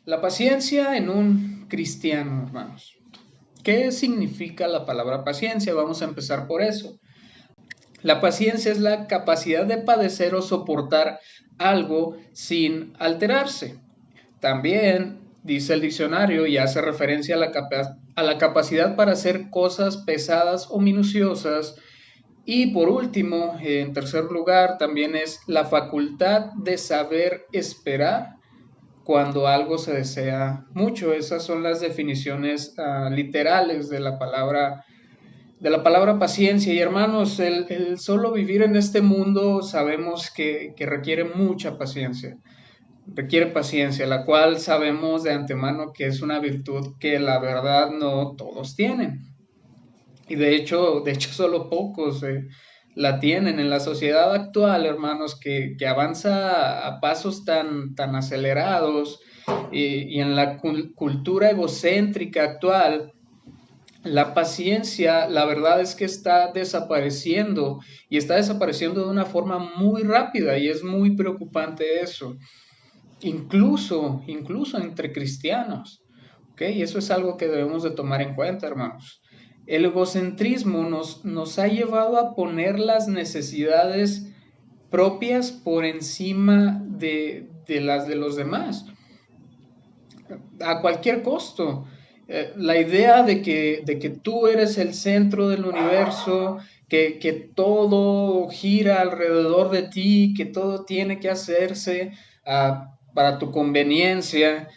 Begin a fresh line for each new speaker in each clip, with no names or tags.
La paciencia en un cristiano, hermanos. ¿Qué significa la palabra paciencia? Vamos a empezar por eso. La paciencia es la capacidad de padecer o soportar algo sin alterarse. También dice el diccionario y hace referencia a la capacidad para hacer cosas pesadas o minuciosas. Y por último, en tercer lugar, también es la facultad de saber esperar cuando algo se desea mucho. Esas son las definiciones literales de la palabra paciencia. Y hermanos, el solo vivir en este mundo sabemos que requiere mucha paciencia. Requiere paciencia, la cual sabemos de antemano que es una virtud que la verdad no todos tienen. Y de hecho solo pocos la tienen en la sociedad actual, hermanos, que avanza a pasos tan acelerados y en la cultura egocéntrica actual. La paciencia, la verdad es que está desapareciendo y está desapareciendo de una forma muy rápida y es muy preocupante eso, incluso entre cristianos. ¿Ok? Y eso es algo que debemos de tomar en cuenta, hermanos. El egocentrismo nos ha llevado a poner las necesidades propias por encima de las de los demás, a cualquier costo. La idea de que tú eres el centro del universo, que todo gira alrededor de ti, que todo tiene que hacerse para tu conveniencia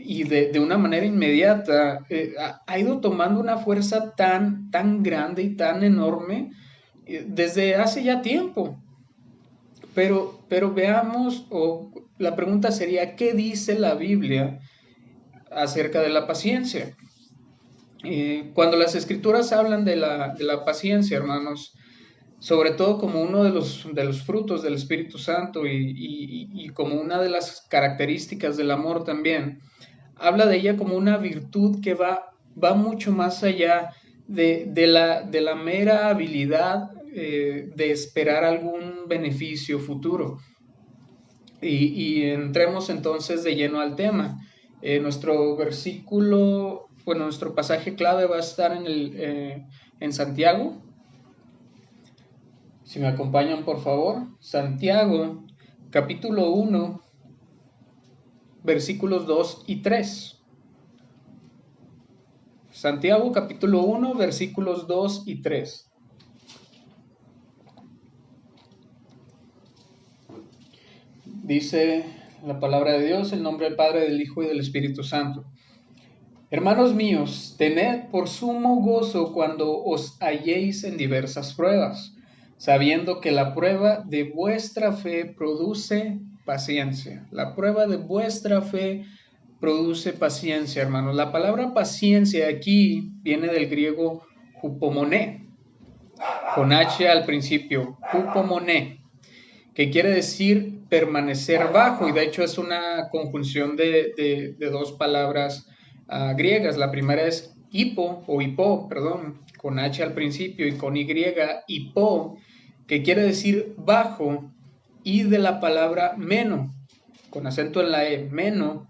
y de una manera inmediata, ha ido tomando una fuerza tan grande y tan enorme desde hace ya tiempo. Pero veamos, o la pregunta sería, ¿qué dice la Biblia acerca de la paciencia? Cuando las escrituras hablan de la paciencia, hermanos, sobre todo como uno de los frutos del Espíritu Santo y como una de las características del amor también, habla de ella como una virtud que va mucho más allá de la mera habilidad de esperar algún beneficio futuro. Y entremos entonces de lleno al tema. Nuestro versículo, bueno, nuestro pasaje clave va a estar en Santiago. Si me acompañan, por favor. Santiago, capítulo 1, versículos 2 y 3. Santiago, capítulo 1, versículos 2 y 3. Dice la palabra de Dios, en nombre del Padre, del Hijo y del Espíritu Santo. Hermanos míos, tened por sumo gozo cuando os halléis en diversas pruebas, sabiendo que la prueba de vuestra fe produce paciencia. La prueba de vuestra fe produce paciencia, hermanos. La palabra paciencia aquí viene del griego hupomoné, con H al principio, hupomoné, que quiere decir permanecer bajo, y de hecho es una conjunción de dos palabras griegas. La primera es hipo, perdón, con H al principio, y con Y, hipo, que quiere decir bajo, y de la palabra meno, con acento en la E, meno,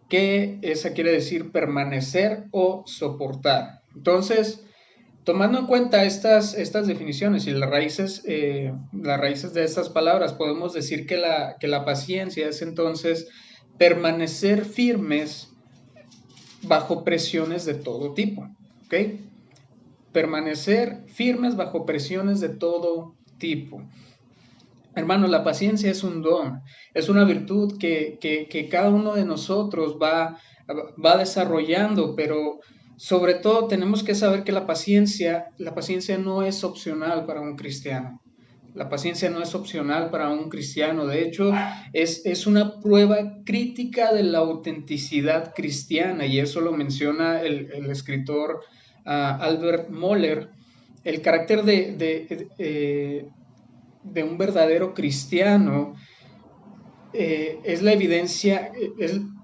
que esa quiere decir permanecer o soportar. Entonces, tomando en cuenta estas definiciones y las raíces de estas palabras, podemos decir que la paciencia es entonces permanecer firmes bajo presiones de todo tipo, ¿ok? Permanecer firmes bajo presiones de todo tipo. Hermanos, la paciencia es un don, es una virtud que cada uno de nosotros va desarrollando, pero sobre todo tenemos que saber que la paciencia no es opcional para un cristiano. La paciencia no es opcional para un cristiano, de hecho es una prueba crítica de la autenticidad cristiana, y eso lo menciona el escritor Albert Mohler. El carácter de un verdadero cristiano es la evidencia,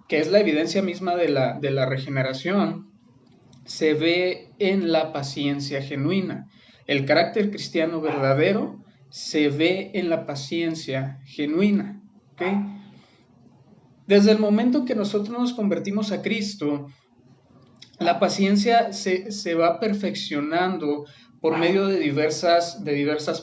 que es la evidencia misma de la regeneración, se ve en la paciencia genuina. El carácter cristiano verdadero se ve en la paciencia genuina. ¿Okay? Desde el momento que nosotros nos convertimos a Cristo, la paciencia se va perfeccionando por medio de diversas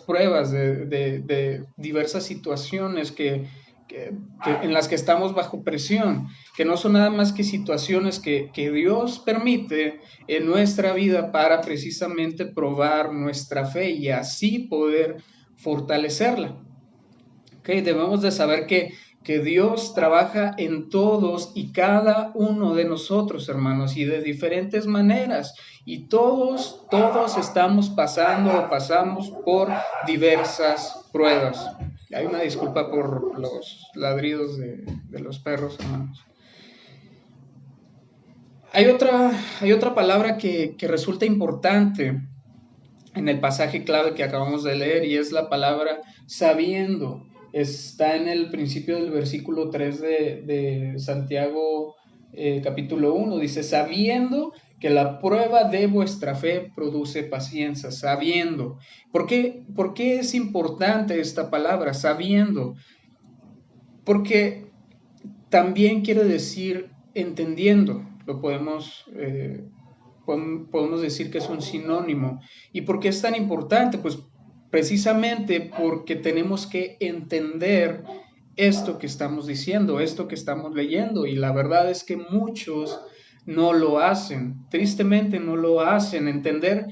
pruebas, de diversas situaciones en las que estamos bajo presión, que no son nada más que situaciones que Dios permite en nuestra vida para precisamente probar nuestra fe y así poder fortalecerla. Okay, debemos de saber que Dios trabaja en todos y cada uno de nosotros, hermanos, y de diferentes maneras. Y todos estamos pasando o pasamos por diversas pruebas. Hay una disculpa por los ladridos de los perros, hermanos. Hay otra palabra que resulta importante en el pasaje clave que acabamos de leer y es la palabra sabiendo. Está en el principio del versículo 3 de Santiago capítulo 1. Dice, sabiendo que la prueba de vuestra fe produce paciencia, sabiendo. ¿Por qué es importante esta palabra, sabiendo? Porque también quiere decir entendiendo, podemos decir que es un sinónimo. ¿Y por qué es tan importante? Pues precisamente porque tenemos que entender esto que estamos diciendo, esto que estamos leyendo, y la verdad es que muchos no lo hacen, tristemente no lo hacen, entender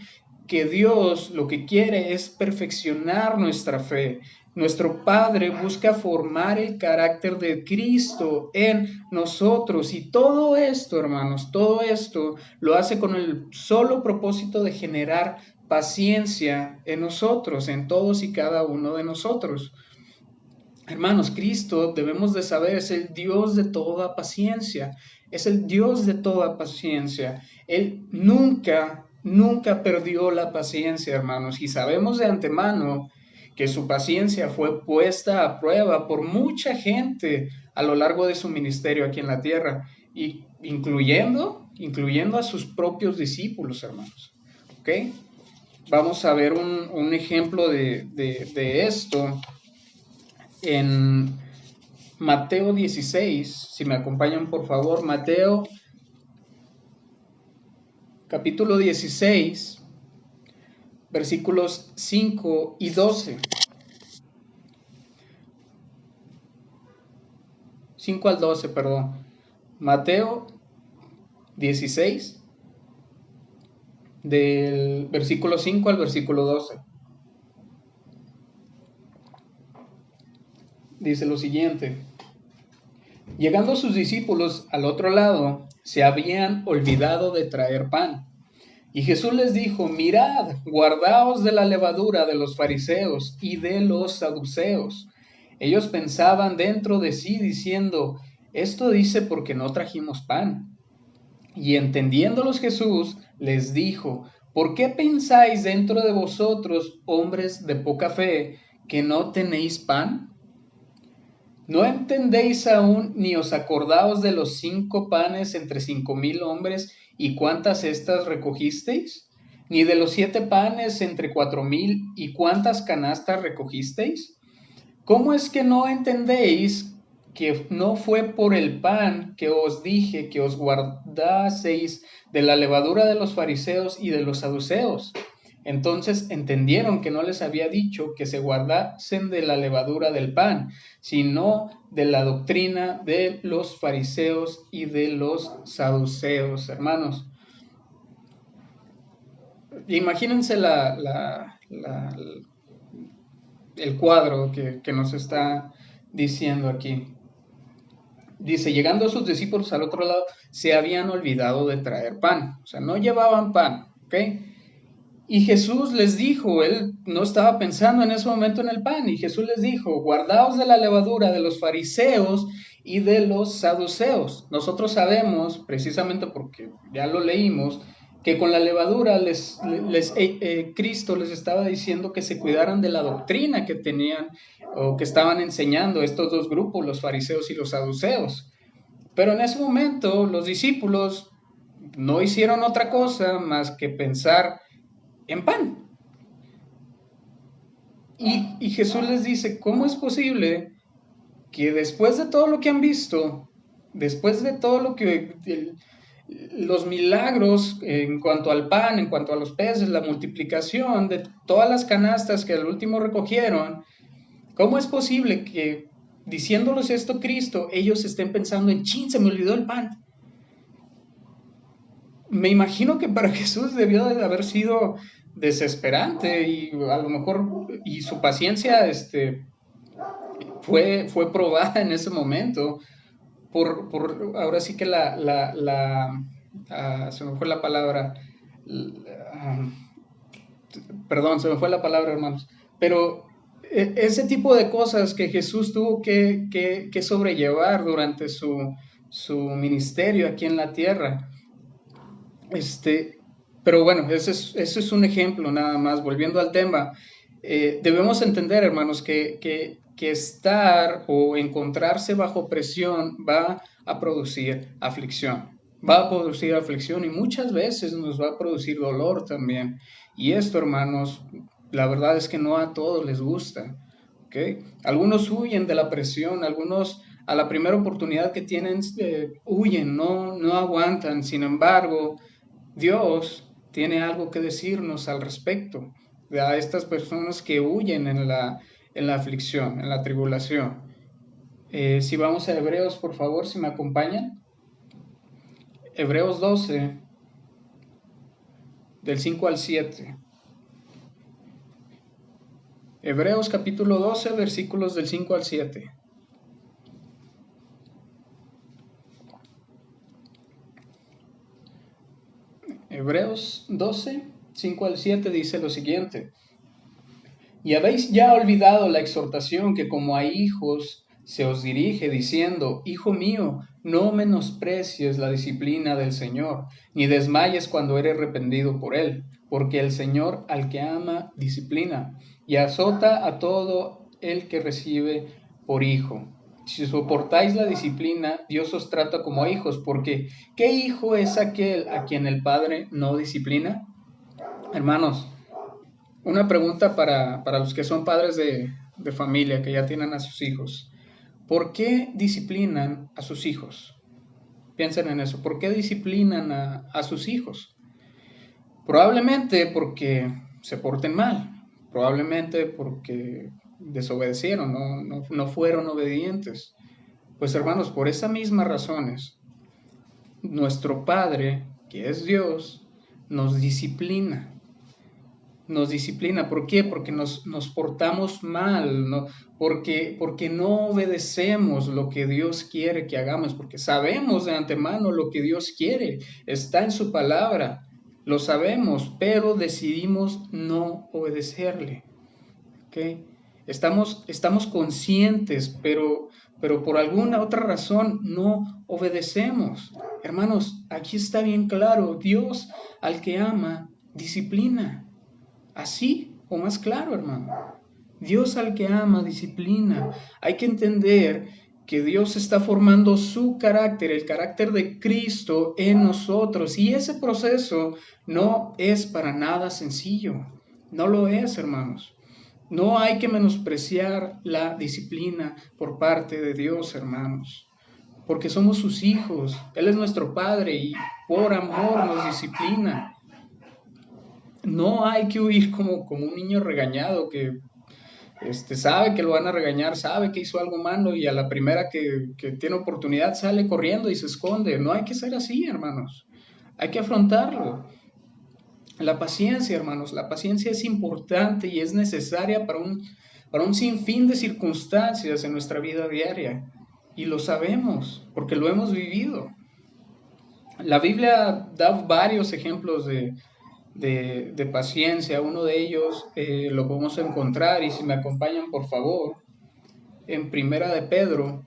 que Dios lo que quiere es perfeccionar nuestra fe. Nuestro Padre busca formar el carácter de Cristo en nosotros y todo esto, hermanos, todo esto lo hace con el solo propósito de generar paciencia en nosotros, en todos y cada uno de nosotros. Hermanos, Cristo, debemos de saber, es el Dios de toda paciencia, es el Dios de toda paciencia. Él nunca perdió la paciencia, hermanos, y sabemos de antemano que su paciencia fue puesta a prueba por mucha gente a lo largo de su ministerio aquí en la tierra, y incluyendo a sus propios discípulos, hermanos. ¿Ok? Vamos a ver un ejemplo de esto en Mateo 16, si me acompañan por favor, Mateo capítulo 16, versículos 5 y 12. 5 al 12, perdón. Mateo 16, del versículo 5 al versículo 12. Dice lo siguiente: llegando sus discípulos al otro lado, se habían olvidado de traer pan. Y Jesús les dijo, mirad, guardaos de la levadura de los fariseos y de los saduceos. Ellos pensaban dentro de sí diciendo, esto dice porque no trajimos pan. Y entendiéndolos Jesús les dijo, ¿por qué pensáis dentro de vosotros, hombres de poca fe, que no tenéis pan? ¿No entendéis aún ni os acordaos de los 5 panes entre 5,000 hombres y cuántas cestas recogisteis? ¿Ni de los 7 panes entre 4,000 y cuántas canastas recogisteis? ¿Cómo es que no entendéis que no fue por el pan que os dije que os guardaseis de la levadura de los fariseos y de los saduceos? Entonces entendieron que no les había dicho que se guardasen de la levadura del pan, sino de la doctrina de los fariseos y de los saduceos, hermanos. Imagínense el cuadro que nos está diciendo aquí. Dice, llegando sus discípulos al otro lado, se habían olvidado de traer pan. O sea, no llevaban pan, ¿ok? Y Jesús les dijo, él no estaba pensando en ese momento en el pan, y Jesús les dijo, guardaos de la levadura de los fariseos y de los saduceos. Nosotros sabemos, precisamente porque ya lo leímos, que con la levadura Cristo les estaba diciendo que se cuidaran de la doctrina que tenían o que estaban enseñando estos dos grupos, los fariseos y los saduceos. Pero en ese momento los discípulos no hicieron otra cosa más que pensar en pan. Y Jesús les dice, ¿cómo es posible que después de todo lo que han visto, después de todo lo que, los milagros en cuanto al pan, en cuanto a los peces, la multiplicación de todas las canastas que al último recogieron, ¿cómo es posible que diciéndoles esto Cristo, ellos estén pensando en, chin, se me olvidó el pan? Me imagino que para Jesús debió de haber sido desesperante y a lo mejor, y su paciencia fue probada en ese momento ahora sí que se me fue la palabra, ah, perdón, se me fue la palabra, hermanos, pero ese tipo de cosas que Jesús tuvo que sobrellevar durante su ministerio aquí en la tierra. Pero bueno, ese es un ejemplo nada más. Volviendo al tema, debemos entender, hermanos, que estar o encontrarse bajo presión va a producir aflicción. Va a producir aflicción y muchas veces nos va a producir dolor también. Y esto, hermanos, la verdad es que no a todos les gusta. ¿Okay? Algunos huyen de la presión, algunos a la primera oportunidad que tienen huyen, no aguantan. Sin embargo, Dios tiene algo que decirnos al respecto a estas personas que huyen en la aflicción, en la tribulación. Si vamos a Hebreos, por favor, si me acompañan. Hebreos 12, del 5 al 7. Hebreos capítulo 12, versículos del 5 al 7. Hebreos 12, 5 al 7 dice lo siguiente: y habéis ya olvidado la exhortación que como a hijos se os dirige, diciendo, Hijo mío, no menosprecies la disciplina del Señor, ni desmayes cuando eres reprendido por él, porque el Señor al que ama disciplina, y azota a todo el que recibe por hijo. Si soportáis la disciplina, Dios os trata como a hijos, porque ¿qué hijo es aquel a quien el Padre no disciplina? Hermanos, una pregunta para los que son padres de familia, que ya tienen a sus hijos. ¿Por qué disciplinan a sus hijos? Piensen en eso. ¿Por qué disciplinan a sus hijos? Probablemente porque se porten mal. Probablemente porque desobedecieron, no fueron obedientes. Pues hermanos, por esas mismas razones, nuestro Padre, que es Dios, nos disciplina. Nos disciplina. ¿Por qué? Porque nos portamos mal, ¿no? Porque no obedecemos lo que Dios quiere que hagamos, porque sabemos de antemano lo que Dios quiere, está en su palabra, lo sabemos, pero decidimos no obedecerle. ¿Okay? Estamos conscientes, pero por alguna otra razón no obedecemos. Hermanos, aquí está bien claro, Dios al que ama, disciplina. Así o más claro, hermano. Dios al que ama, disciplina. Hay que entender que Dios está formando su carácter, el carácter de Cristo en nosotros. Y ese proceso no es para nada sencillo. No lo es, hermanos. No hay que menospreciar la disciplina por parte de Dios, hermanos. Porque somos sus hijos. Él es nuestro Padre y por amor nos disciplina. No hay que huir como un niño regañado que sabe que lo van a regañar, sabe que hizo algo malo y a la primera que tiene oportunidad sale corriendo y se esconde. No hay que ser así, hermanos. Hay que afrontarlo. La paciencia, hermanos, la paciencia es importante y es necesaria para un sinfín de circunstancias en nuestra vida diaria. Y lo sabemos, porque lo hemos vivido. La Biblia da varios ejemplos de paciencia. Uno de ellos lo podemos encontrar, y si me acompañan por favor, en Primera de Pedro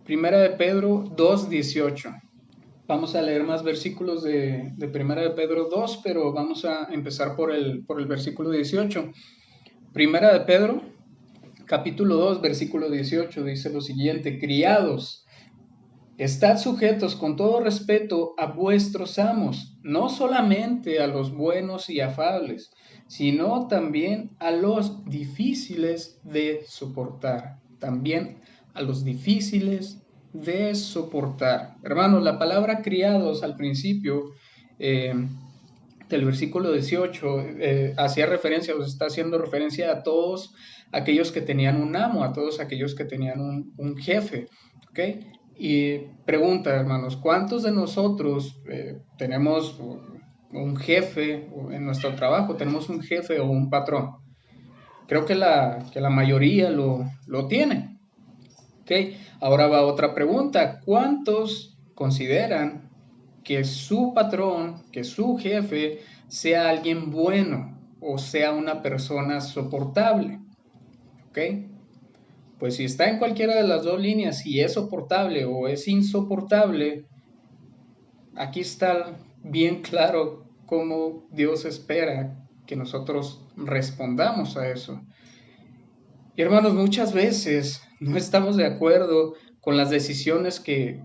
2:18. Vamos a leer más versículos de Primera de Pedro 2, pero vamos a empezar por el versículo 18. Primera de Pedro, capítulo 2, versículo 18, dice lo siguiente: criados, estad sujetos con todo respeto a vuestros amos, no solamente a los buenos y afables, sino también a los difíciles de soportar. También a los difíciles de soportar. Hermanos, la palabra criados al principio del versículo 18 hacía referencia, o está haciendo referencia a todos aquellos que tenían un amo, a todos aquellos que tenían un jefe, ¿ok? Y pregunta, hermanos, ¿cuántos de nosotros tenemos un jefe en nuestro trabajo? ¿Tenemos un jefe o un patrón? Creo que la mayoría lo tiene, ¿ok? Ahora va otra pregunta, ¿cuántos consideran que su patrón, que su jefe sea alguien bueno o sea una persona soportable? ¿Ok? Pues si está en cualquiera de las dos líneas, si es soportable o es insoportable, aquí está bien claro cómo Dios espera que nosotros respondamos a eso. Y hermanos, muchas veces no estamos de acuerdo con las decisiones que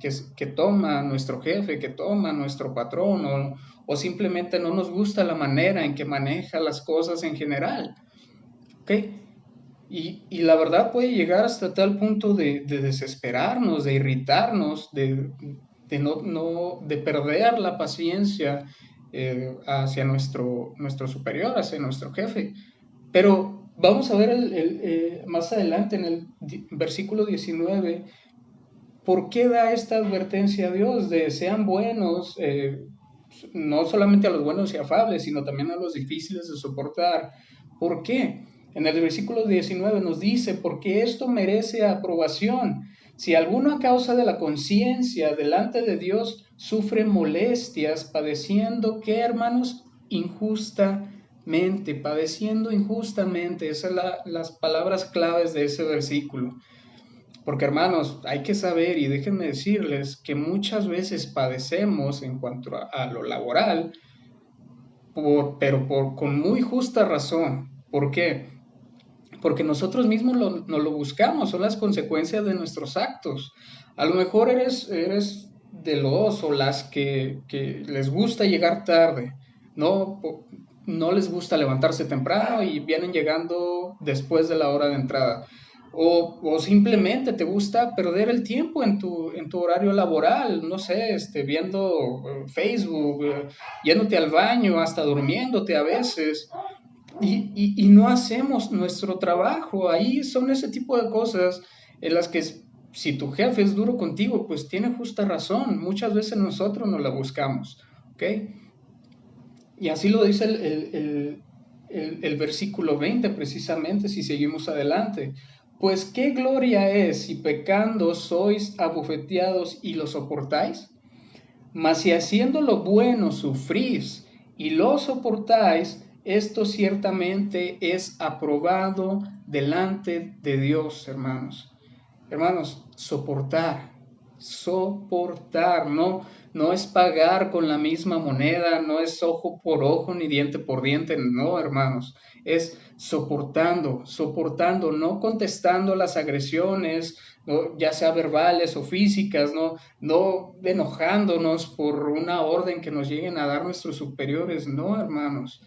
toma nuestro jefe, que toma nuestro patrón, o simplemente no nos gusta la manera en que maneja las cosas en general. ¿Ok? Y la verdad puede llegar hasta tal punto de desesperarnos, de irritarnos, de perder la paciencia hacia nuestro superior, hacia nuestro jefe. Pero vamos a ver más adelante en el versículo 19, ¿por qué da esta advertencia a Dios de sean buenos, no solamente a los buenos y afables, sino también a los difíciles de soportar? ¿Por qué? En el versículo 19 nos dice, porque esto merece aprobación. Si alguno a causa de la conciencia delante de Dios sufre molestias, padeciendo, ¿qué, hermanos? Injustamente, padeciendo injustamente. Esas son las palabras claves de ese versículo. Porque hermanos, hay que saber y déjenme decirles que muchas veces padecemos en cuanto a lo laboral, pero con muy justa razón. ¿Por qué? Porque nosotros mismos nos lo buscamos, son las consecuencias de nuestros actos. A lo mejor eres de los o las que les gusta llegar tarde, no, no les gusta levantarse temprano y vienen llegando después de la hora de entrada. O simplemente te gusta perder el tiempo en tu horario laboral, no sé, viendo Facebook, yéndote al baño, hasta durmiéndote a veces. Y no hacemos nuestro trabajo. Ahí son ese tipo de cosas en las que si tu jefe es duro contigo, pues tiene justa razón. Muchas veces nosotros no la buscamos. ¿Ok? Y así lo dice el versículo 20 precisamente, si seguimos adelante. Pues qué gloria es si pecando sois abofeteados y lo soportáis. Mas si haciendo lo bueno sufrís y lo soportáis, esto ciertamente es aprobado delante de Dios, hermanos. Hermanos, soportar, no es pagar con la misma moneda, no es ojo por ojo ni diente por diente, no, hermanos, es soportando, no contestando las agresiones, ¿no? Ya sea verbales o físicas, no enojándonos por una orden que nos lleguen a dar nuestros superiores, no, hermanos.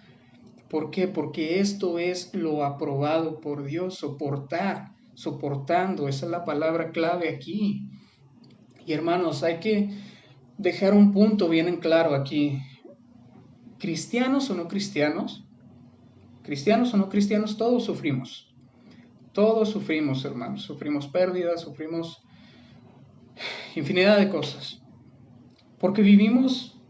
¿Por qué? Porque esto es lo aprobado por Dios, soportando, esa es la palabra clave aquí. Y hermanos, hay que dejar un punto bien en claro aquí. Cristianos o no cristianos, todos sufrimos. Todos sufrimos, hermanos. Sufrimos pérdidas, sufrimos infinidad de cosas. Porque vivimos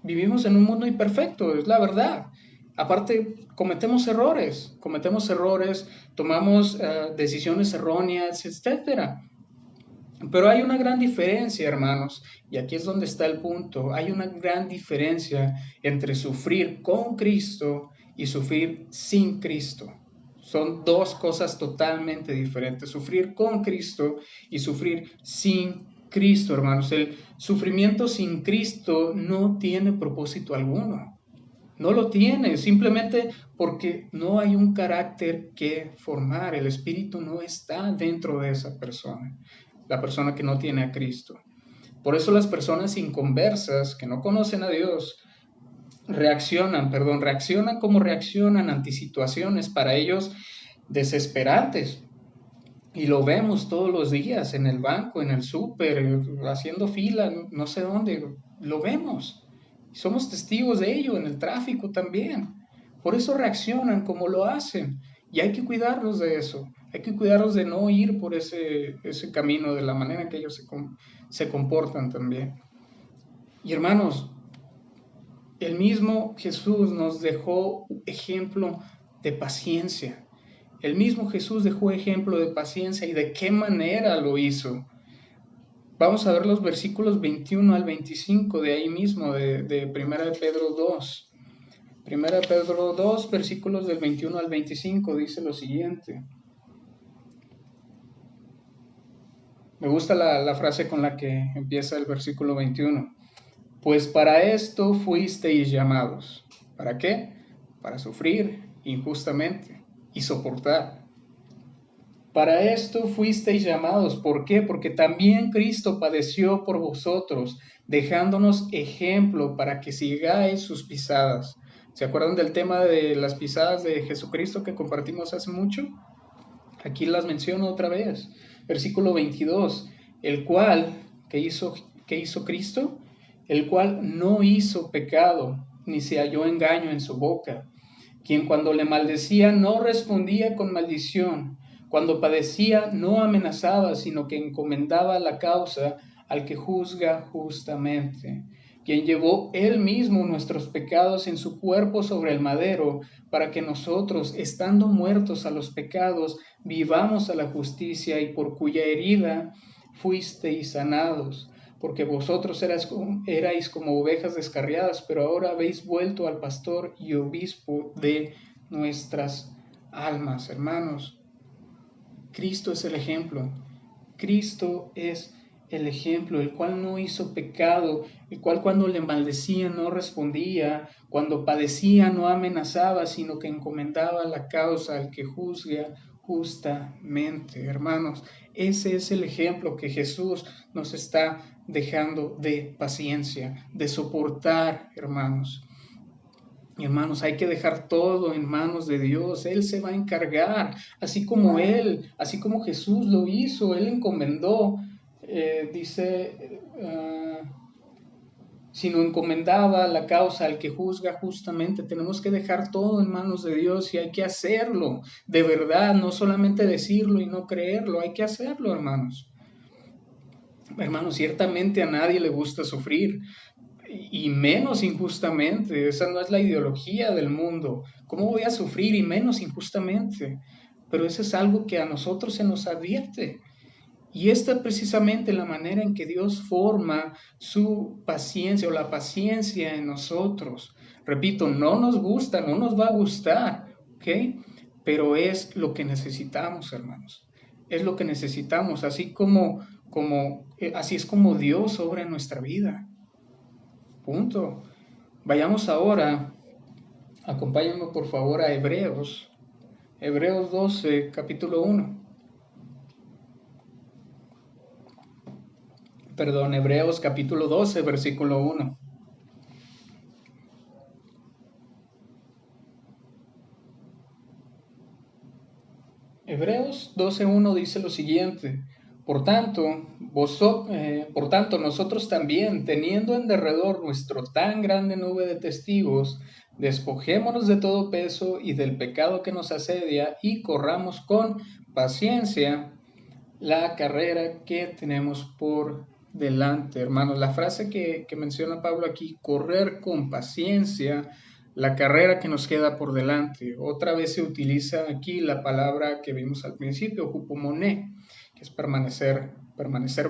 en un mundo imperfecto, es la verdad. Aparte, cometemos errores, tomamos decisiones erróneas, etcétera. Pero hay una gran diferencia, hermanos, y aquí es donde está el punto. Hay una gran diferencia entre sufrir con Cristo y sufrir sin Cristo. Son dos cosas totalmente diferentes. Sufrir con Cristo y sufrir sin Cristo, hermanos. El sufrimiento sin Cristo no tiene propósito alguno. No lo tiene, simplemente porque no hay un carácter que formar. El Espíritu no está dentro de esa persona, la persona que no tiene a Cristo. Por eso las personas inconversas que no conocen a Dios reaccionan como reaccionan ante situaciones para ellos desesperantes. Y lo vemos todos los días en el banco, en el súper, haciendo fila, no sé dónde, lo vemos. Somos testigos de ello en el tráfico también. Por eso reaccionan como lo hacen. Y hay que cuidarlos de eso. Hay que cuidarlos de no ir por ese camino de la manera en que ellos se comportan también. Y hermanos, el mismo Jesús nos dejó ejemplo de paciencia. El mismo Jesús dejó ejemplo de paciencia y de qué manera lo hizo. Vamos a ver los versículos 21 al 25 de ahí mismo, de 1 de Pedro 2. 1 de Pedro 2, versículos del 21 al 25, dice lo siguiente. Me gusta la frase con la que empieza el versículo 21. Pues para esto fuisteis llamados. ¿Para qué? Para sufrir injustamente y soportar. Para esto fuisteis llamados. ¿Por qué? Porque también Cristo padeció por vosotros, dejándonos ejemplo para que sigáis sus pisadas. ¿Se acuerdan del tema de las pisadas de Jesucristo que compartimos hace mucho? Aquí las menciono otra vez. Versículo 22. El cual, ¿qué hizo Cristo? El cual no hizo pecado, ni se halló engaño en su boca, quien cuando le maldecía no respondía con maldición, cuando padecía no amenazaba, sino que encomendaba la causa al que juzga justamente, quien llevó él mismo nuestros pecados en su cuerpo sobre el madero, para que nosotros, estando muertos a los pecados, vivamos a la justicia, y por cuya herida fuisteis sanados. Porque vosotros erais como ovejas descarriadas, pero ahora habéis vuelto al pastor y obispo de nuestras almas. Hermanos, Cristo es el ejemplo. Cristo es el ejemplo, el cual no hizo pecado, el cual cuando le maldecía no respondía, cuando padecía no amenazaba, sino que encomendaba la causa al que juzga justamente. Hermanos, ese es el ejemplo que Jesús nos está dejando de paciencia, de soportar, hermanos. Hermanos, hay que dejar todo en manos de Dios. Él se va a encargar, así como Jesús lo hizo, Él encomendó, dice, sino encomendaba la causa al que juzga justamente. Tenemos que dejar todo en manos de Dios y hay que hacerlo, de verdad, no solamente decirlo y no creerlo, hay que hacerlo, hermanos. Hermanos, ciertamente a nadie le gusta sufrir, y menos injustamente. Esa no es la ideología del mundo. ¿Cómo voy a sufrir y menos injustamente? Pero eso es algo que a nosotros se nos advierte. Y esta es precisamente la manera en que Dios forma su paciencia o la paciencia en nosotros. Repito, no nos gusta, no nos va a gustar, ¿ok? Pero es lo que necesitamos, hermanos. Es lo que necesitamos, así es como Dios obra en nuestra vida. Punto. Vayamos ahora, acompáñenme por favor a Hebreos, Hebreos 12, capítulo 1. Perdón, Hebreos capítulo 12, versículo 1. Hebreos 12:1 dice lo siguiente: por tanto, nosotros también, teniendo en derredor nuestro tan grande nube de testigos, despojémonos de todo peso y del pecado que nos asedia, y corramos con paciencia la carrera que tenemos por delante. Hermanos, la frase que menciona Pablo aquí, correr con paciencia la carrera que nos queda por delante. Otra vez se utiliza aquí la palabra que vimos al principio, hupomoné, que es permanecer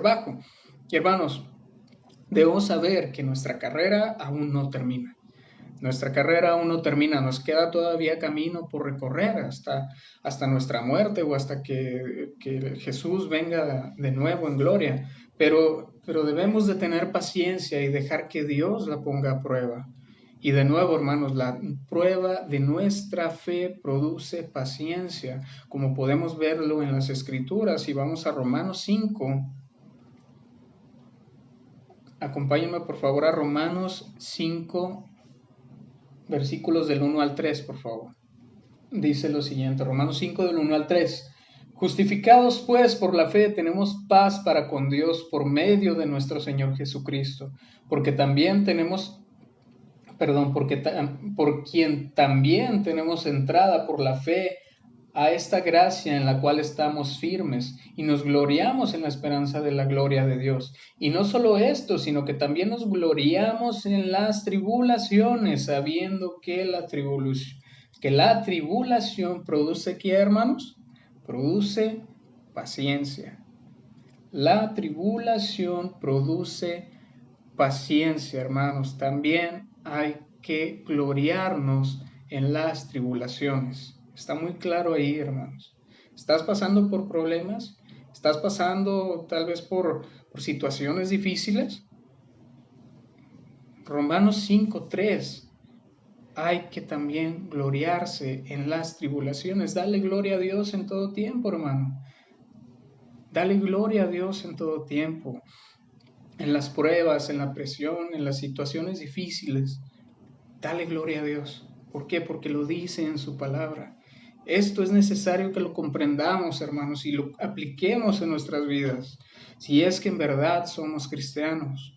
bajo. Y hermanos, debemos saber que nuestra carrera aún no termina. Nuestra carrera aún no termina, nos queda todavía camino por recorrer hasta nuestra muerte o hasta que Jesús venga de nuevo en gloria. Pero debemos de tener paciencia y dejar que Dios la ponga a prueba. Y de nuevo, hermanos, la prueba de nuestra fe produce paciencia, como podemos verlo en las Escrituras. Y vamos a Romanos 5. Acompáñenme por favor a Romanos 5, versículos del 1 al 3, por favor. Dice lo siguiente, Romanos 5 del 1 al 3. Justificados pues por la fe tenemos paz para con Dios por medio de nuestro Señor Jesucristo, porque también tenemos, perdón, por quien también tenemos entrada por la fe a esta gracia en la cual estamos firmes y nos gloriamos en la esperanza de la gloria de Dios. Y no solo esto, sino que también nos gloriamos en las tribulaciones, sabiendo que la tribulación produce, ¿qué, hermanos? Produce paciencia. La tribulación produce paciencia, hermanos. También hay que gloriarnos en las tribulaciones. Está muy claro ahí, hermanos. ¿Estás pasando por problemas? ¿Estás pasando tal vez por situaciones difíciles? Romanos 5:3. Hay que también gloriarse en las tribulaciones. Dale gloria a Dios en todo tiempo, hermano. Dale gloria a Dios en todo tiempo. En las pruebas, en la presión, en las situaciones difíciles. Dale gloria a Dios. ¿Por qué? Porque lo dice en su palabra. Esto es necesario que lo comprendamos, hermanos, y lo apliquemos en nuestras vidas, si es que en verdad somos cristianos.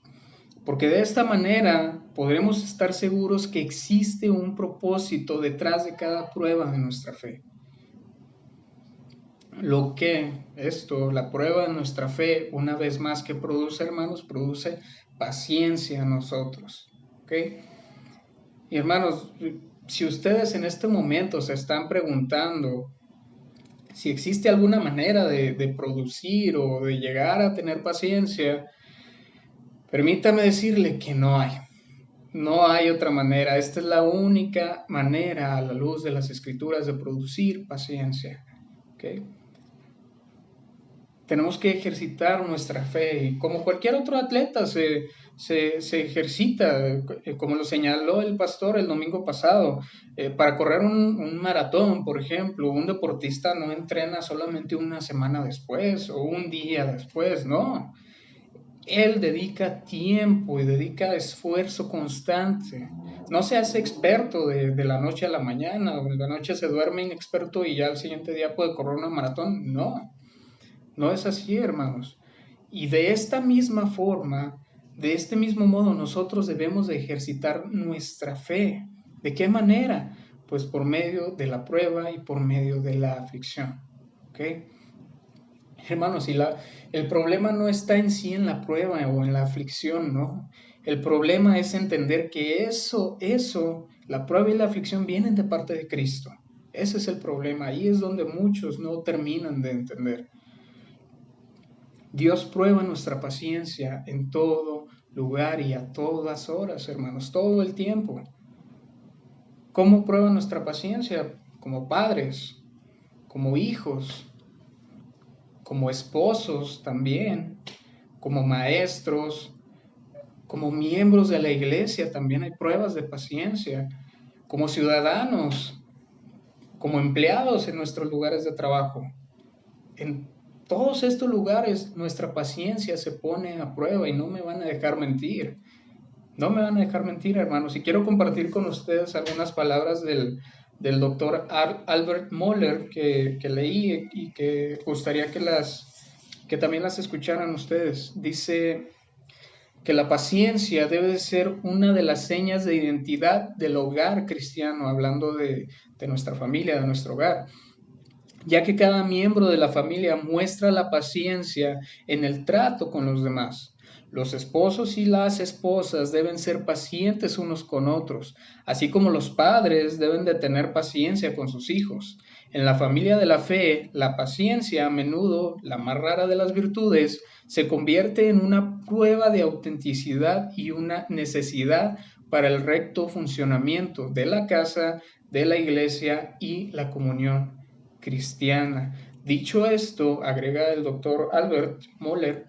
Porque de esta manera podremos estar seguros que existe un propósito detrás de cada prueba de nuestra fe. La prueba de nuestra fe, una vez más, que produce, hermanos, produce paciencia en nosotros. ¿Ok? Y hermanos, si ustedes en este momento se están preguntando si existe alguna manera de producir o de llegar a tener paciencia, permítame decirle que no hay. No hay otra manera. Esta es la única manera a la luz de las Escrituras de producir paciencia. ¿Okay? Tenemos que ejercitar nuestra fe y como cualquier otro atleta se ejercita, como lo señaló el pastor el domingo pasado. Para correr un maratón, por ejemplo, un deportista no entrena solamente una semana después o un día después, no. Él dedica tiempo y dedica esfuerzo constante. No se hace experto de la noche a la mañana, o de la noche se duerme inexperto y ya al siguiente día puede correr una maratón. No, no es así, hermanos. Y de esta misma forma, de este mismo modo, nosotros debemos de ejercitar nuestra fe. ¿De qué manera? Pues por medio de la prueba y por medio de la aflicción. ¿Ok? Hermanos, el problema no está en sí en la prueba o en la aflicción, ¿no? El problema es entender que la prueba y la aflicción vienen de parte de Cristo. Ese es el problema. Ahí es donde muchos no terminan de entender. Dios prueba nuestra paciencia en todo lugar y a todas horas, hermanos, todo el tiempo. ¿Cómo prueba nuestra paciencia? Como padres, como hijos, como esposos también, como maestros, como miembros de la iglesia también hay pruebas de paciencia, como ciudadanos, como empleados en nuestros lugares de trabajo. En todos estos lugares nuestra paciencia se pone a prueba y no me van a dejar mentir. No me van a dejar mentir, hermanos. Y quiero compartir con ustedes algunas palabras del doctor Albert Mohler que leí y que gustaría que también las escucharan ustedes. Dice que la paciencia debe de ser una de las señas de identidad del hogar cristiano, hablando de nuestra familia, de nuestro hogar, ya que cada miembro de la familia muestra la paciencia en el trato con los demás. Los esposos y las esposas deben ser pacientes unos con otros, así como los padres deben de tener paciencia con sus hijos. En la familia de la fe, la paciencia, a menudo la más rara de las virtudes, se convierte en una prueba de autenticidad y una necesidad para el recto funcionamiento de la casa, de la iglesia y la comunión cristiana. Dicho esto, agrega el doctor Albert Mohler,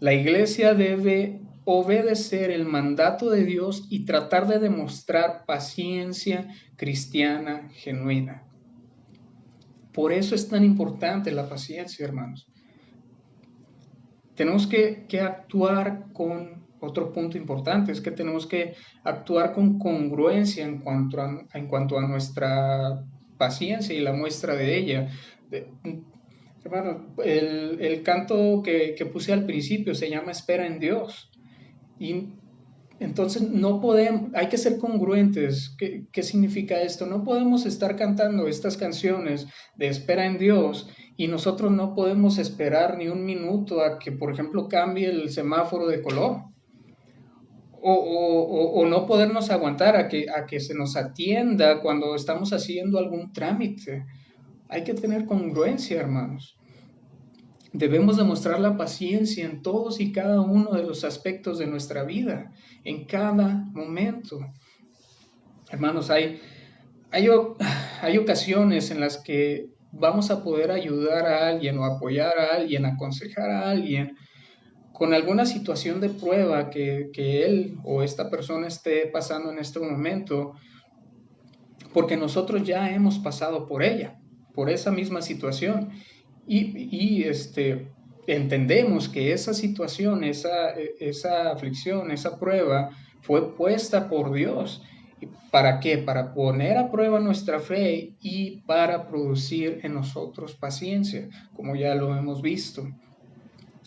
la iglesia debe obedecer el mandato de Dios y tratar de demostrar paciencia cristiana genuina. Por eso es tan importante la paciencia, hermanos. Tenemos que actuar con, otro punto importante, es que tenemos que actuar con congruencia en cuanto a nuestra paciencia y la muestra de ella. Hermano, el canto que puse al principio se llama Espera en Dios. Y entonces no podemos, hay que ser congruentes. ¿Qué significa esto? No podemos estar cantando estas canciones de espera en Dios y nosotros no podemos esperar ni un minuto a que, por ejemplo, cambie el semáforo de color. O no podernos aguantar a que se nos atienda cuando estamos haciendo algún trámite. Hay que tener congruencia, hermanos. Debemos demostrar la paciencia en todos y cada uno de los aspectos de nuestra vida, en cada momento. Hermanos, hay, hay ocasiones en las que vamos a poder ayudar a alguien o apoyar a alguien, aconsejar a alguien con alguna situación de prueba que él o esta persona esté pasando en este momento, porque nosotros ya hemos pasado por ella, por esa misma situación. Entendemos que esa situación, esa aflicción, esa prueba fue puesta por Dios. ¿Para qué? Para poner a prueba nuestra fe y para producir en nosotros paciencia, como ya lo hemos visto.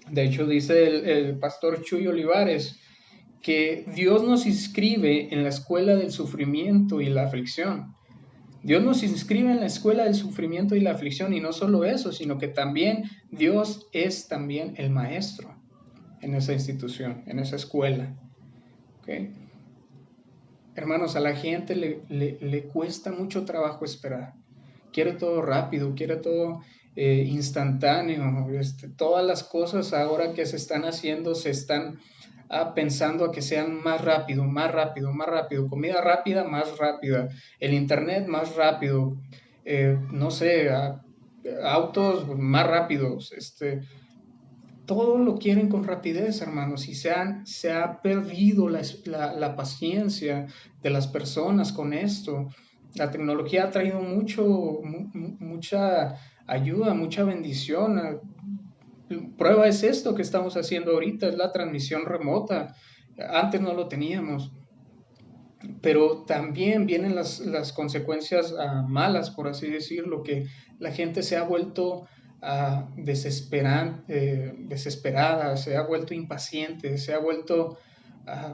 De hecho, dice el pastor Chuy Olivares que Dios nos inscribe en la escuela del sufrimiento y la aflicción. Dios nos inscribe en la escuela del sufrimiento y la aflicción, y no solo eso, sino que también Dios es también el maestro en esa institución, en esa escuela. ¿Okay? Hermanos, a la gente le cuesta mucho trabajo esperar. Quiere todo rápido, quiere todo instantáneo. Todas las cosas ahora que se están haciendo se están pensando a que sean más rápido, más rápido, más rápido. Comida rápida, más rápida. El internet más rápido. No sé, autos más rápidos. Todo lo quieren con rapidez, hermanos, y se ha perdido la paciencia de las personas con esto. La tecnología ha traído mucha ayuda, mucha bendición. Prueba es esto que estamos haciendo ahorita, es la transmisión remota. Antes no lo teníamos, pero también vienen las consecuencias malas, por así decirlo, que la gente se ha vuelto desesperada, se ha vuelto impaciente, se ha vuelto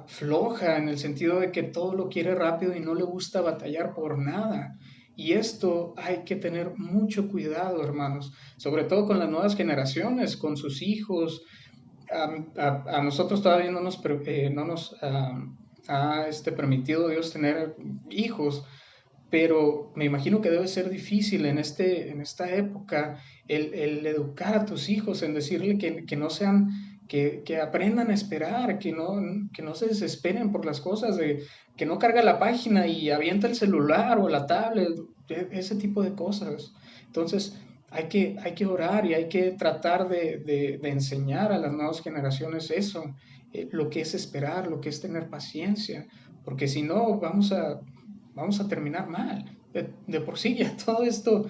floja en el sentido de que todo lo quiere rápido y no le gusta batallar por nada. Y esto hay que tener mucho cuidado, hermanos, sobre todo con las nuevas generaciones, con sus hijos. A nosotros todavía no nos ha permitido Dios tener hijos, pero me imagino que debe ser difícil en esta época el educar a tus hijos, en decirle que no sean, que aprendan a esperar, que no se desesperen por las cosas, que no carga la página y avienta el celular o la tablet, ese tipo de cosas. Entonces, hay que orar y hay que tratar de enseñar a las nuevas generaciones eso, lo que es esperar, lo que es tener paciencia, porque si no vamos a terminar mal. De por sí ya todo esto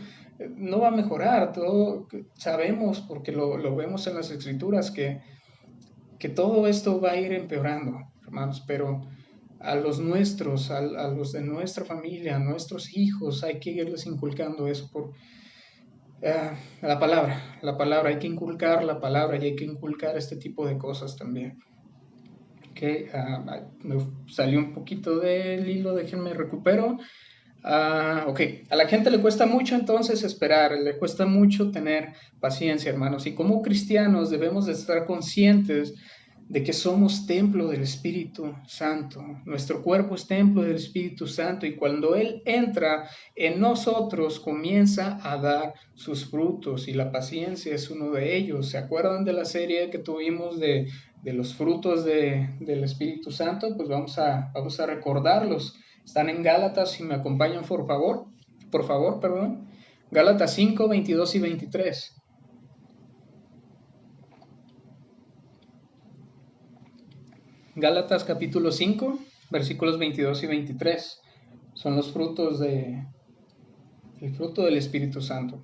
no va a mejorar, todo sabemos, porque lo vemos en las escrituras, que todo esto va a ir empeorando, hermanos, pero a los nuestros, a los de nuestra familia, a nuestros hijos, hay que irles inculcando eso por la palabra, hay que inculcar la palabra y hay que inculcar este tipo de cosas también. Okay, me salió un poquito del hilo, déjenme recupero. Ok, a la gente le cuesta mucho entonces esperar, le cuesta mucho tener paciencia, hermanos, y como cristianos debemos de estar conscientes de que somos templo del Espíritu Santo. Nuestro cuerpo es templo del Espíritu Santo y cuando Él entra en nosotros comienza a dar sus frutos y la paciencia es uno de ellos. ¿Se acuerdan de la serie que tuvimos de los frutos del Espíritu Santo? Pues vamos a recordarlos. Están en Gálatas, si me acompañan por favor, perdón. Gálatas 5, 22 y 23. Gálatas capítulo 5, versículos 22 y 23. Son los frutos el fruto del Espíritu Santo.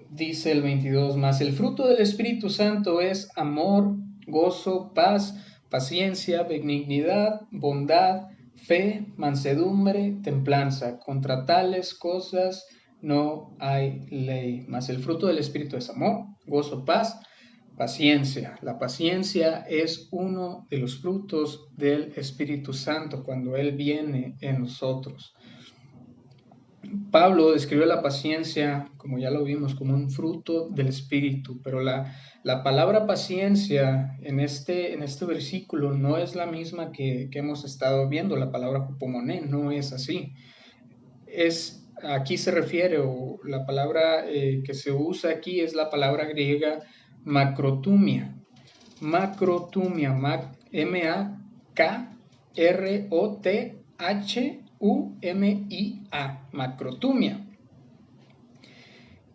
Dice el 22, más el fruto del Espíritu Santo es amor, gozo, paz, paciencia, benignidad, bondad, fe, mansedumbre, templanza. Contra tales cosas no hay ley. Mas el fruto del Espíritu es amor, gozo, paz, paciencia. La paciencia es uno de los frutos del Espíritu Santo cuando Él viene en nosotros. Pablo describe la paciencia, como ya lo vimos, como un fruto del Espíritu, pero la palabra paciencia en este versículo no es la misma que hemos estado viendo. La palabra hupomoné no es así. Aquí se refiere, o la palabra que se usa aquí es la palabra griega macrotumia. Macrotumia, M-A-K-R-O-T-H-U-M-I-A, macrotumia.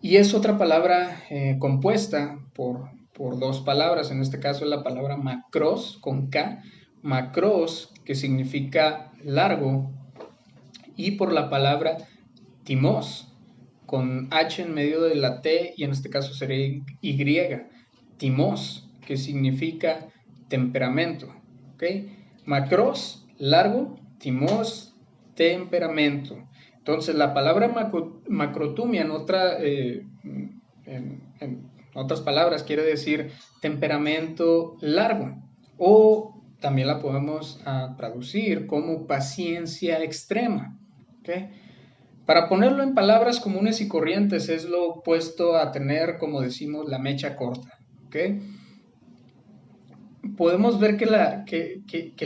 Y es otra palabra compuesta por dos palabras, en este caso es la palabra macros, con K, macros, que significa largo, y por la palabra timos, con H en medio de la T, y en este caso sería Y, timos, que significa temperamento. ¿Okay? Macros, largo, timos, temperamento. Entonces, la palabra macrotumia en otras palabras quiere decir temperamento largo, o también la podemos traducir como paciencia extrema. ¿Okay? Para ponerlo en palabras comunes y corrientes, es lo opuesto a tener, como decimos, la mecha corta. ¿Okay? Podemos ver que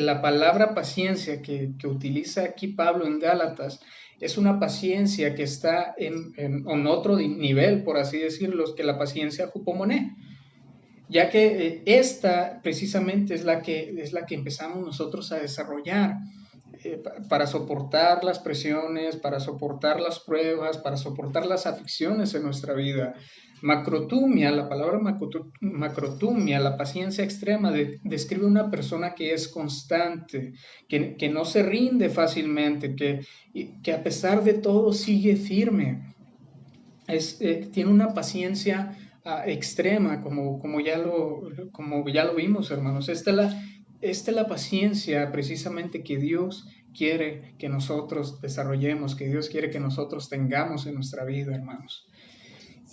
la palabra paciencia que utiliza aquí Pablo en Gálatas es una paciencia que está en otro nivel, por así decirlo, que la paciencia hupomoné, ya que esta precisamente es la que empezamos nosotros a desarrollar para soportar las presiones, para soportar las pruebas, para soportar las aflicciones en nuestra vida. Macrotumia, la palabra macrotumia, la paciencia extrema, describe una persona que es constante, que no se rinde fácilmente, que a pesar de todo sigue firme. Tiene una paciencia extrema, como ya lo vimos, hermanos. Esta es la paciencia precisamente que Dios quiere que nosotros desarrollemos, que Dios quiere que nosotros tengamos en nuestra vida, hermanos.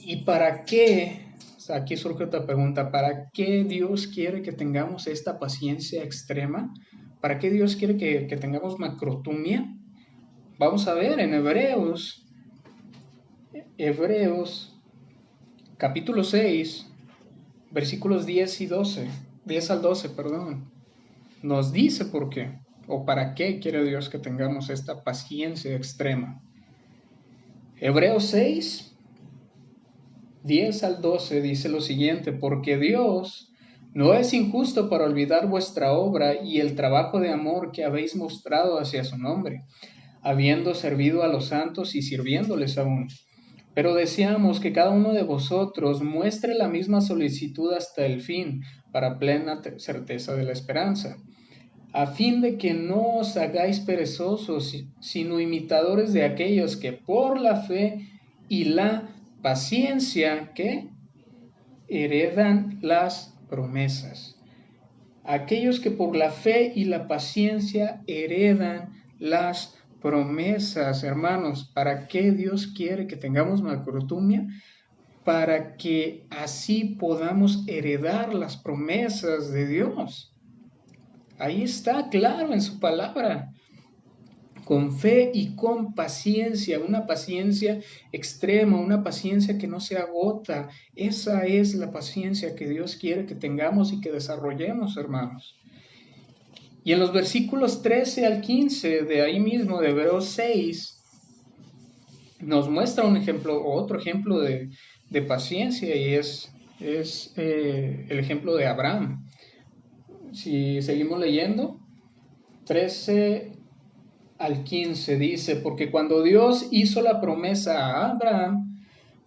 ¿Y para qué? O sea, aquí surge otra pregunta. ¿Para qué Dios quiere que tengamos esta paciencia extrema? ¿Para qué Dios quiere que tengamos macrotumia? Vamos a ver en Hebreos capítulo 6, versículos 10 al 12, nos dice por qué o para qué quiere Dios que tengamos esta paciencia extrema. Hebreos 6, 10 al 12 dice lo siguiente: porque Dios no es injusto para olvidar vuestra obra y el trabajo de amor que habéis mostrado hacia su nombre, habiendo servido a los santos y sirviéndoles aún. Pero deseamos que cada uno de vosotros muestre la misma solicitud hasta el fin, para plena certeza de la esperanza, a fin de que no os hagáis perezosos, sino imitadores de aquellos que por la fe y la paciencia que heredan las promesas. Aquellos que por la fe y la paciencia heredan las promesas, hermanos. ¿Para qué Dios quiere que tengamos macrotumia? Para que así podamos heredar las promesas de Dios. Ahí está claro en su palabra. Con fe y con paciencia, una paciencia extrema, una paciencia que no se agota. Esa es la paciencia que Dios quiere que tengamos y que desarrollemos, hermanos. Y en los versículos 13 al 15 de ahí mismo, de Hebreos 6, nos muestra otro ejemplo de paciencia, y es el ejemplo de Abraham. Si seguimos leyendo, 13 al 15 dice: porque cuando Dios hizo la promesa a Abraham,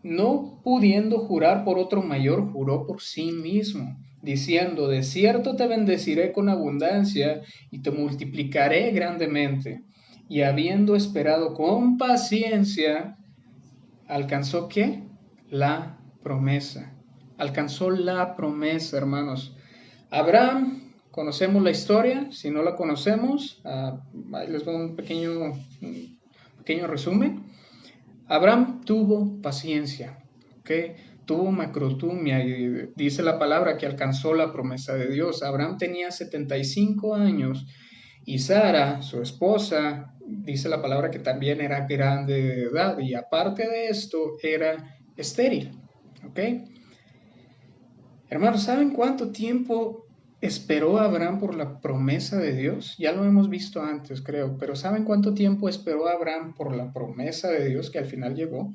no pudiendo jurar por otro mayor, juró por sí mismo, diciendo: de cierto te bendeciré con abundancia y te multiplicaré grandemente. Y habiendo esperado con paciencia, ¿alcanzó qué? La promesa. Alcanzó la promesa, hermanos. Abraham, conocemos la historia. Si no la conocemos, ahí les doy un pequeño resumen. Abraham tuvo paciencia, ¿ok? Tuvo macrotumia y dice la palabra que alcanzó la promesa de Dios. Abraham tenía 75 años y Sara, su esposa, dice la palabra que también era grande de edad y aparte de esto era estéril, ¿ok? Hermanos, ¿saben cuánto tiempo esperó Abraham por la promesa de Dios? Ya lo hemos visto antes, creo, pero ¿saben cuánto tiempo esperó Abraham por la promesa de Dios que al final llegó?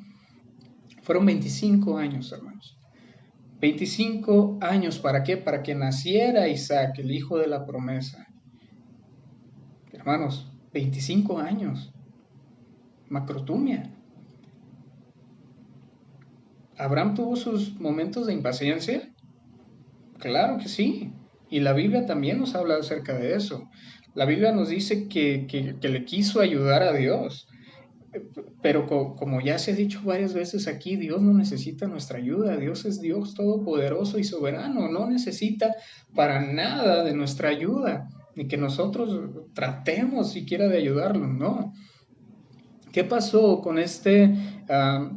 Fueron 25 años, hermanos. 25 años, ¿para qué? Para que naciera Isaac, el hijo de la promesa. Hermanos, 25 años. Macrotumia. ¿Abraham tuvo sus momentos de impaciencia? Claro que sí. Y la Biblia también nos habla acerca de eso. La Biblia nos dice que le quiso ayudar a Dios. Pero como ya se ha dicho varias veces aquí, Dios no necesita nuestra ayuda. Dios es Dios todopoderoso y soberano. No necesita para nada de nuestra ayuda, ni que nosotros tratemos siquiera de ayudarlo, no. ¿Qué pasó con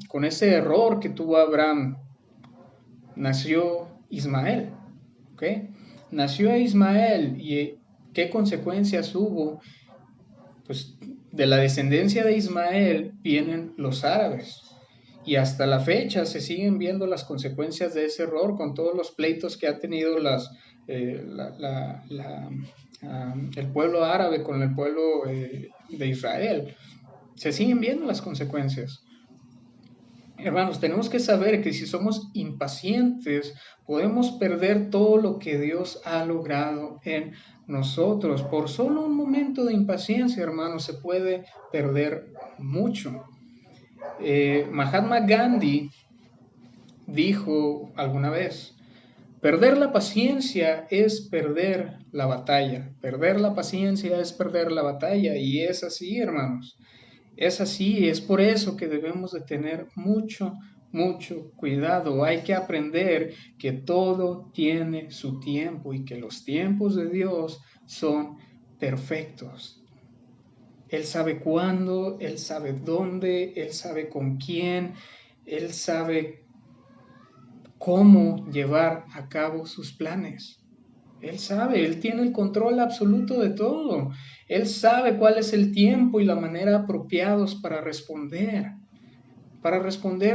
con ese error que tuvo Abraham? Nació Ismael, ¿ok? Nació Ismael y ¿qué consecuencias hubo? Pues de la descendencia de Ismael vienen los árabes. Y hasta la fecha se siguen viendo las consecuencias de ese error con todos los pleitos que ha tenido el pueblo árabe con el pueblo de Israel. Se siguen viendo las consecuencias. Hermanos, tenemos que saber que si somos impacientes, podemos perder todo lo que Dios ha logrado en nosotros. Por solo un momento de impaciencia, hermanos, se puede perder mucho. Mahatma Gandhi dijo alguna vez, perder la paciencia es perder la batalla. Perder la paciencia es perder la batalla. Y es así, hermanos. Es así, es por eso que debemos de tener mucho, mucho cuidado. Hay que aprender que todo tiene su tiempo y que los tiempos de Dios son perfectos. Él sabe cuándo, Él sabe dónde, Él sabe con quién, Él sabe cómo llevar a cabo sus planes. Él sabe, Él tiene el control absoluto de todo. Él sabe cuál es el tiempo y la manera apropiados para responder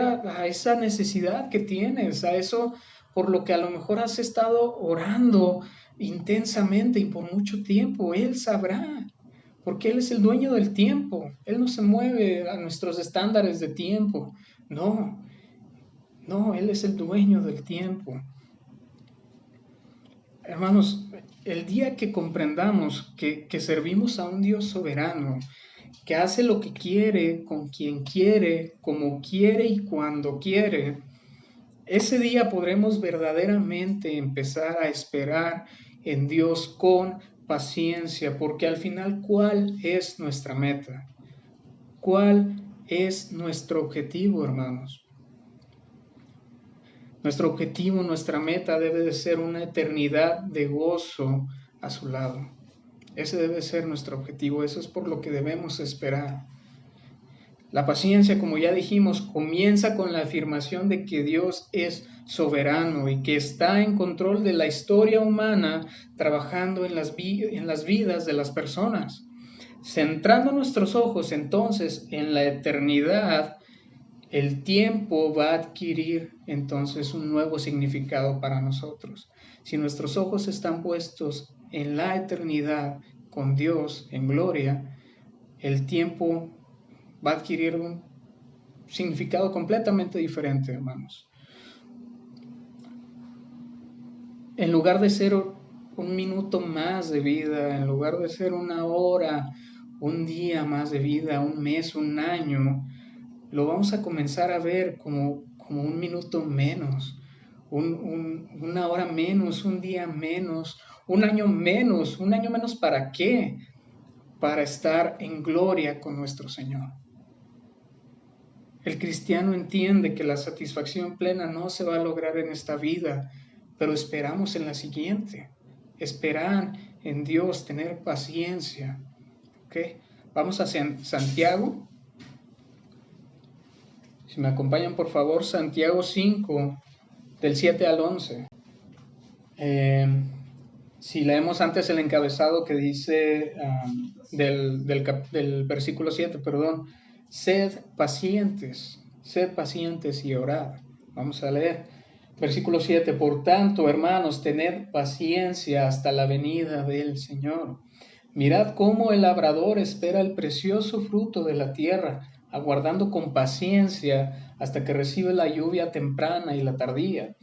a esa necesidad que tienes, a eso por lo que a lo mejor has estado orando intensamente y por mucho tiempo. Él sabrá, porque Él es el dueño del tiempo. Él no se mueve a nuestros estándares de tiempo. No, no, Él es el dueño del tiempo. Hermanos, el día que comprendamos que servimos a un Dios soberano, que hace lo que quiere, con quien quiere, como quiere y cuando quiere, ese día podremos verdaderamente empezar a esperar en Dios con paciencia, porque al final, ¿cuál es nuestra meta? ¿Cuál es nuestro objetivo, hermanos? Nuestro objetivo, nuestra meta debe de ser una eternidad de gozo a su lado. Ese debe ser nuestro objetivo, eso es por lo que debemos esperar. La paciencia, como ya dijimos, comienza con la afirmación de que Dios es soberano y que está en control de la historia humana, trabajando en las vidas de las personas. Centrando nuestros ojos entonces en la eternidad, el tiempo va a adquirir entonces un nuevo significado para nosotros. Si nuestros ojos están puestos en la eternidad con Dios en gloria, el tiempo va a adquirir un significado completamente diferente, hermanos. En lugar de ser un minuto más de vida, en lugar de ser una hora, un día más de vida, un mes, un año, lo vamos a comenzar a ver como un minuto menos, una hora menos, un día menos, un año menos. ¿Un año menos para qué? Para estar en gloria con nuestro Señor. El cristiano entiende que la satisfacción plena no se va a lograr en esta vida, pero esperamos en la siguiente. Esperar en Dios, tener paciencia. ¿Okay? Vamos a Santiago. Si me acompañan, por favor, Santiago 5, del 7 al 11. Si leemos antes el encabezado que dice del versículo 7, perdón, sed pacientes y orad. Vamos a leer. Versículo 7, por tanto, hermanos, tened paciencia hasta la venida del Señor. Mirad cómo el labrador espera el precioso fruto de la tierra, aguardando con paciencia hasta que recibe la lluvia temprana y la tardía.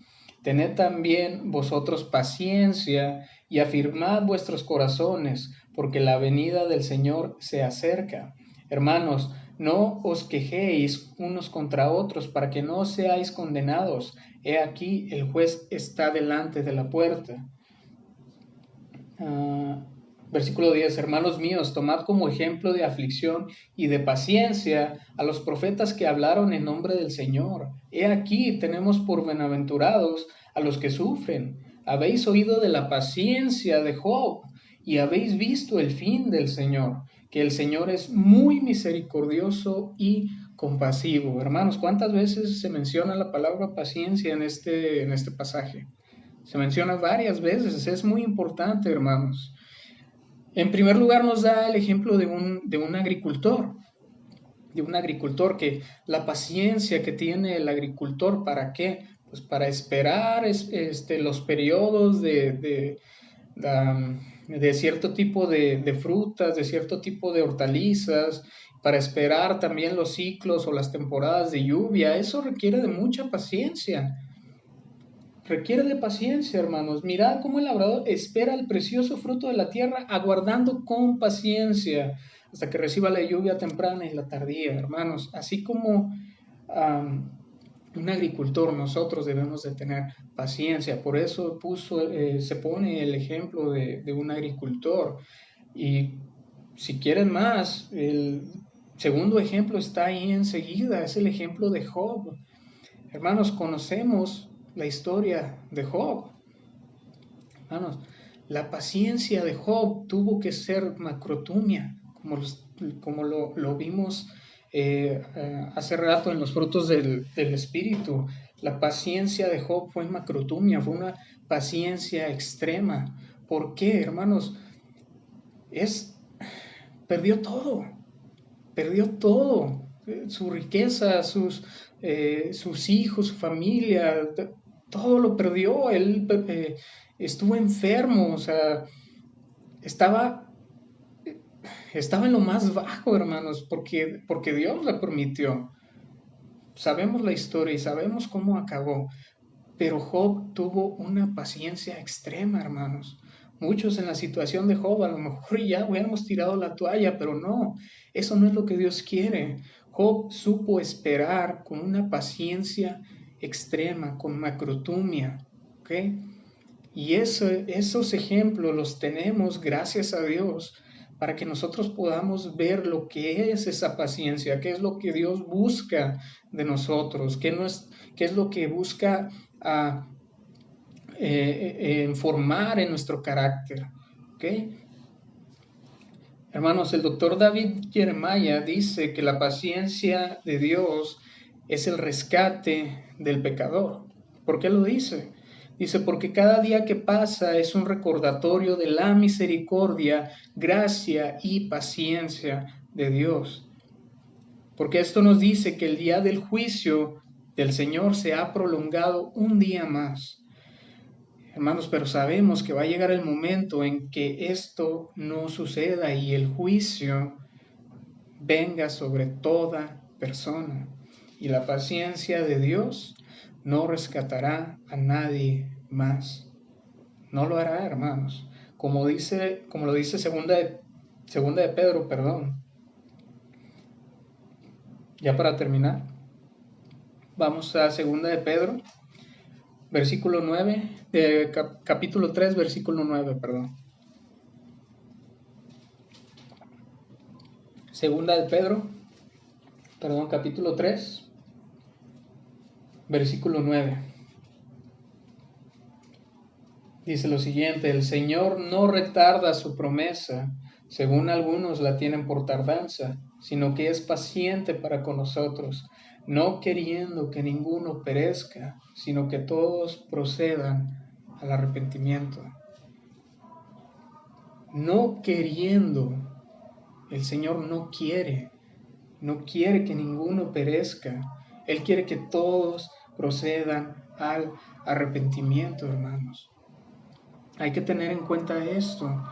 Tened también vosotros paciencia y afirmad vuestros corazones, porque la venida del Señor se acerca. Hermanos, no os quejéis unos contra otros para que no seáis condenados. He aquí, el juez está delante de la puerta. Versículo 10, hermanos míos, tomad como ejemplo de aflicción y de paciencia a los profetas que hablaron en nombre del Señor. He aquí, tenemos por bienaventurados a los que sufren. Habéis oído de la paciencia de Job y habéis visto el fin del Señor, que el Señor es muy misericordioso y compasivo. Hermanos, ¿cuántas veces se menciona la palabra paciencia en este pasaje? Se menciona varias veces, es muy importante, hermanos. En primer lugar, nos da el ejemplo de un agricultor, que la paciencia que tiene el agricultor, ¿para qué? Pues para esperar los periodos de cierto tipo de frutas, de cierto tipo de hortalizas, para esperar también los ciclos o las temporadas de lluvia. Eso requiere de mucha paciencia. Requiere de paciencia, hermanos. Mirad cómo el labrador espera el precioso fruto de la tierra, aguardando con paciencia hasta que reciba la lluvia temprana y la tardía, hermanos. Así como un agricultor, nosotros debemos de tener paciencia. Por eso se pone el ejemplo de un agricultor. Y si quieren más, el segundo ejemplo está ahí enseguida, es el ejemplo de Job. Hermanos, conocemos la historia de Job. Hermanos, la paciencia de Job tuvo que ser macrotumia, como lo vimos hace rato en los frutos del Espíritu. La paciencia de Job fue macrotumia, fue una paciencia extrema. ¿Por qué, hermanos? Perdió todo, su riqueza, sus hijos, su familia, todo lo perdió. Él estuvo enfermo, o sea, estaba en lo más bajo, hermanos, porque Dios le permitió. Sabemos la historia y sabemos cómo acabó, pero Job tuvo una paciencia extrema, hermanos. Muchos en la situación de Job a lo mejor ya hubiéramos tirado la toalla, pero no, eso no es lo que Dios quiere. Job supo esperar con una paciencia extrema, con macrotumia, ¿ok? Y esos ejemplos los tenemos gracias a Dios para que nosotros podamos ver lo que es esa paciencia, qué es lo que Dios busca de nosotros, qué es lo que busca formar en nuestro carácter. ¿Okay? Hermanos, el doctor David Jeremiah dice que la paciencia de Dios es el rescate del pecador. ¿Por qué lo dice? Dice, porque cada día que pasa es un recordatorio de la misericordia, gracia y paciencia de Dios. Porque esto nos dice que el día del juicio del Señor se ha prolongado un día más. Hermanos, pero sabemos que va a llegar el momento en que esto no suceda y el juicio venga sobre toda persona. Y la paciencia de Dios no rescatará a nadie más. No lo hará, hermanos. Como lo dice segunda de Pedro, perdón. Ya para terminar, vamos a segunda de Pedro, versículo 9, capítulo 3, versículo 9, perdón. Segunda de Pedro, perdón, capítulo 3, versículo 9. Dice lo siguiente, el Señor no retarda su promesa, según algunos la tienen por tardanza, sino que es paciente para con nosotros, no queriendo que ninguno perezca, sino que todos procedan al arrepentimiento. No queriendo, el Señor no quiere que ninguno perezca. Él quiere que todos procedan al arrepentimiento, hermanos. Hay que tener en cuenta esto,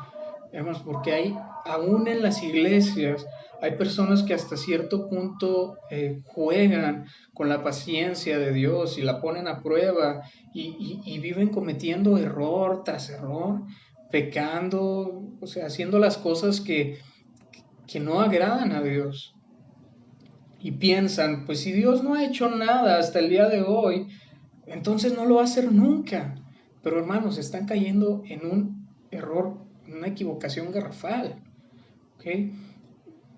hermanos, porque aún en las iglesias, hay personas que hasta cierto punto juegan con la paciencia de Dios y la ponen a prueba y viven cometiendo error tras error, pecando, o sea, haciendo las cosas que no agradan a Dios. Y piensan, pues si Dios no ha hecho nada hasta el día de hoy, entonces no lo va a hacer nunca. Pero hermanos, están cayendo en un error, en una equivocación garrafal. ¿Okay?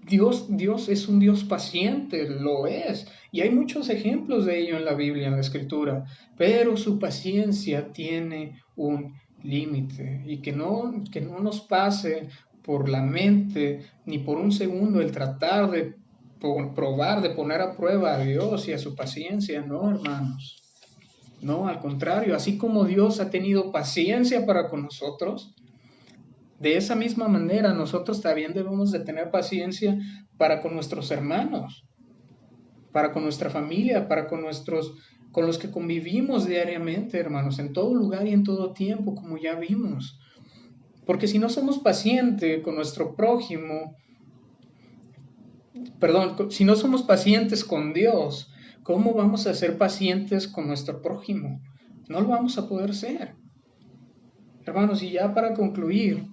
Dios es un Dios paciente, lo es. Y hay muchos ejemplos de ello en la Biblia, en la Escritura. Pero su paciencia tiene un límite. Y que no nos pase por la mente ni por un segundo el tratar de probar, de poner a prueba a Dios y a su paciencia. No, hermanos. No, al contrario, así como Dios ha tenido paciencia para con nosotros, de esa misma manera nosotros también debemos de tener paciencia para con nuestros hermanos, para con nuestra familia, para con los que convivimos diariamente, hermanos, en todo lugar y en todo tiempo, como ya vimos. Porque si no somos pacientes con nuestro prójimo, si no somos pacientes con Dios, ¿cómo vamos a ser pacientes con nuestro prójimo? No lo vamos a poder ser. Hermanos, y ya para concluir,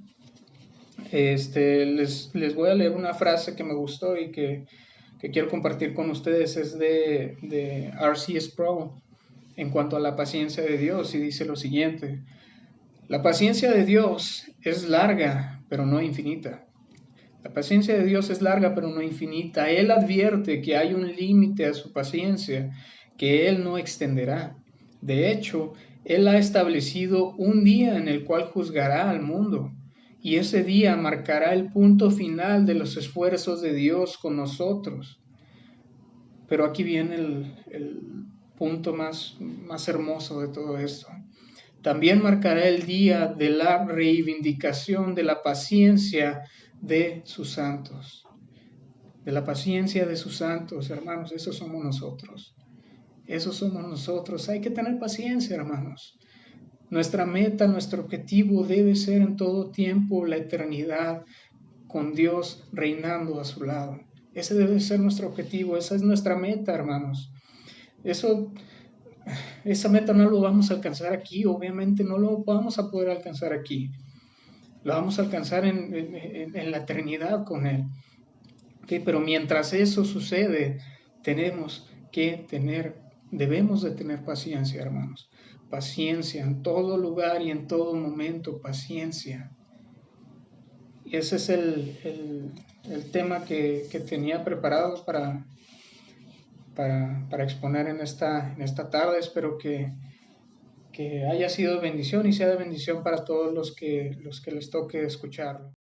les voy a leer una frase que me gustó y que quiero compartir con ustedes. Es de R.C. Sproul en cuanto a la paciencia de Dios, y dice lo siguiente: la paciencia de Dios es larga, pero no infinita. La paciencia de Dios es larga, pero no infinita. Él advierte que hay un límite a su paciencia que Él no extenderá. De hecho, Él ha establecido un día en el cual juzgará al mundo, y ese día marcará el punto final de los esfuerzos de Dios con nosotros. Pero aquí viene el punto más hermoso de todo esto. También marcará el día de la reivindicación de la paciencia de sus santos. De la paciencia de sus santos, hermanos, esos somos nosotros. Esos somos nosotros. Hay que tener paciencia, hermanos. Nuestra meta, nuestro objetivo debe ser en todo tiempo la eternidad con Dios reinando a su lado. Ese debe ser nuestro objetivo, esa es nuestra meta, hermanos. Esa meta no lo vamos a alcanzar aquí, obviamente no lo vamos a poder alcanzar aquí. Lo vamos a alcanzar en la eternidad con Él. ¿Okay? Pero mientras eso sucede, debemos de tener paciencia, hermanos. Paciencia en todo lugar y en todo momento, paciencia. Y ese es el tema que tenía preparado para exponer en esta tarde. Espero que haya sido de bendición y sea de bendición para todos los que les toque escucharlo.